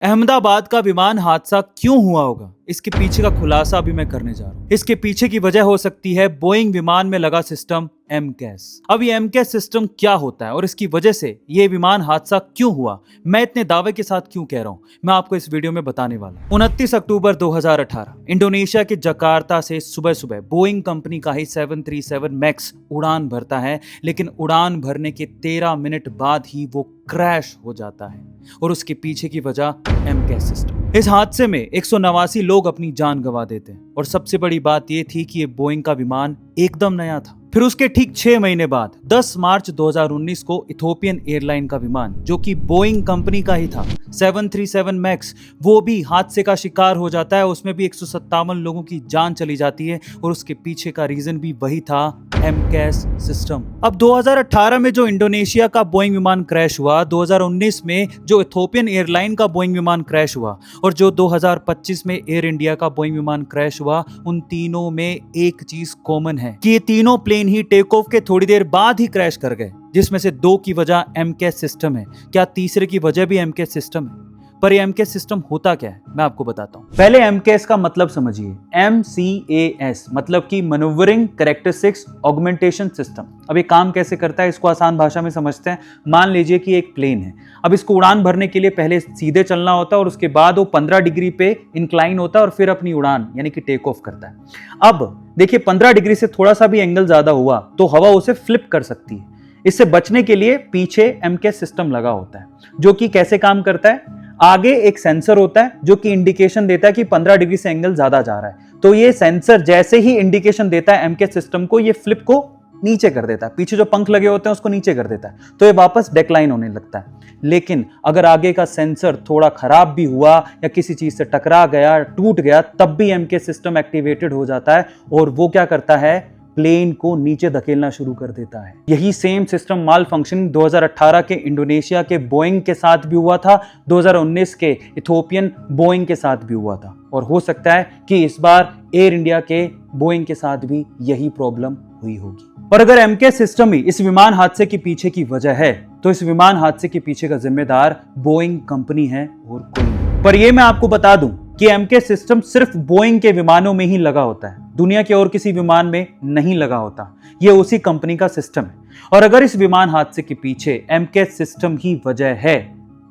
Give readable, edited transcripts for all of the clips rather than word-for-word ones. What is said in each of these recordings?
अहमदाबाद का विमान हादसा क्यों हुआ होगा, इसके पीछे का खुलासा अभी मैं करने जा रहा हूँ। इसके पीछे की वजह हो सकती है बोइंग विमान में लगा सिस्टम एमकेएस। अब ये एमकेएस सिस्टम क्या होता है और इसकी वजह से ये विमान हादसा क्यों हुआ, मैं इतने दावे के साथ क्यों कह रहा हूँ, मैं आपको इस वीडियो में बताने वाला हूँ। 29 अक्टूबर 2018 इंडोनेशिया के जकार्ता से सुबह सुबह बोइंग कंपनी का ही 737 मैक्स उड़ान भरता है, लेकिन उड़ान भरने के 13 मिनट बाद ही वो क्रैश हो जाता है और उसके पीछे की वजह एमकेएस सिस्टम। इस हादसे में 189 लोग अपनी जान गंवा देते हैं और सबसे बड़ी बात यह थी कि ये बोइंग का विमान एकदम नया था। फिर उसके ठीक 6 महीने बाद 10 मार्च 2019 को इथोपियन एयरलाइन का विमान, जो कि बोइंग कंपनी का ही था, 737 मैक्स, वो भी हादसे का शिकार हो जाता है। उसमें भी 157 लोगों की जान चली जाती है और उसके पीछे का रीजन भी वही था, एमकेएस सिस्टम। अब 2018 में जो इंडोनेशिया का बोइंग विमान क्रैश हुआ, 2019 में जो इथोपियन एयरलाइन का बोइंग विमान क्रैश हुआ और जो 2025 में एयर इंडिया का बोइंग विमान क्रैश हुआ, उन तीनों में एक चीज कॉमन है कि ये तीनों प्लेन ही टेक ऑफ के थोड़ी देर बाद ही क्रैश कर गए, जिसमें से 2 की वजह एमकेएस सिस्टम है। क्या तीसरे की वजह भी एमकेएस सिस्टम है? पर ये एमकेएस सिस्टम होता क्या है, मैं आपको बताता हूं। पहले एमकेएस का मतलब समझिए। MCAS मतलब कि मैन्यूवरिंग कैरेक्टरिस्टिक्स ऑगमेंटेशन सिस्टम। अब ये काम कैसे करता है, इसको आसान भाषा में समझते हैं। मान लीजिए कि एक प्लेन है, अब इसको उड़ान भरने के लिए पहले सीधे चलना होता है और उसके बाद वो 15 डिग्री पे इंक्लाइन होता है और फिर अपनी उड़ान यानी कि टेक ऑफ करता है। अब देखिए 15 डिग्री से थोड़ा सा भी एंगल ज्यादा हुआ तो हवा उसे फ्लिप कर सकती है। इससे बचने के लिए पीछे एमकेएस सिस्टम लगा होता है, जो कि कैसे काम करता है। आगे एक सेंसर होता है जो कि इंडिकेशन देता है कि 15 डिग्री से एंगल ज्यादा जा रहा है, तो ये सेंसर जैसे ही इंडिकेशन देता है एमकेएस सिस्टम को, ये फ्लिप को नीचे कर देता है, पीछे जो पंख लगे होते हैं उसको नीचे कर देता है, तो ये वापस डिक्लाइन होने लगता है। लेकिन अगर आगे का सेंसर थोड़ा खराब भी हुआ या किसी चीज से टकरा गया, टूट गया, तब भी एमकेएस सिस्टम एक्टिवेटेड हो जाता है और वो क्या करता है, प्लेन को नीचे धकेलना शुरू कर देता है। यही सेम सिस्टम माल फंक्शनिंग 2018 के इंडोनेशिया के बोइंग के साथ भी हुआ था, 2019 के इथोपियन बोइंग के साथ भी हुआ था और हो सकता है कि इस बार एयर इंडिया के बोइंग के साथ भी यही प्रॉब्लम हुई होगी। और अगर एमकेएस सिस्टम ही इस विमान हादसे के पीछे की वजह है, तो इस विमान हादसे के पीछे का जिम्मेदार बोइंग कंपनी है और कोई नहीं। पर यह मैं आपको बता दूं कि एमकेएस सिस्टम सिर्फ बोइंग के विमानों में ही लगा होता है, दुनिया के और किसी विमान में नहीं लगा होता। यह उसी कंपनी का सिस्टम है और अगर इस विमान हादसे के पीछे एमकेएस सिस्टम ही वजह है,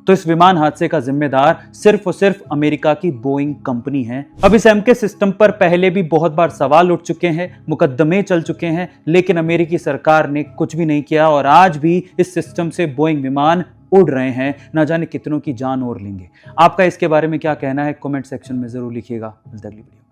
तो इस विमान हादसे का जिम्मेदार सिर्फ और सिर्फ अमेरिका की बोइंग कंपनी है। अब इस एमकेएस सिस्टम पर पहले भी बहुत बार सवाल उठ चुके हैं, मुकदमे चल चुके हैं, लेकिन अमेरिकी सरकार ने कुछ भी नहीं किया और आज भी इस सिस्टम से बोइंग विमान उड़ रहे हैं, ना जाने कितनों की जान और लेंगे। आपका इसके बारे में क्या कहना है, कमेंट सेक्शन में जरूर लिखिएगा। मिलते हैं अगली वीडियो।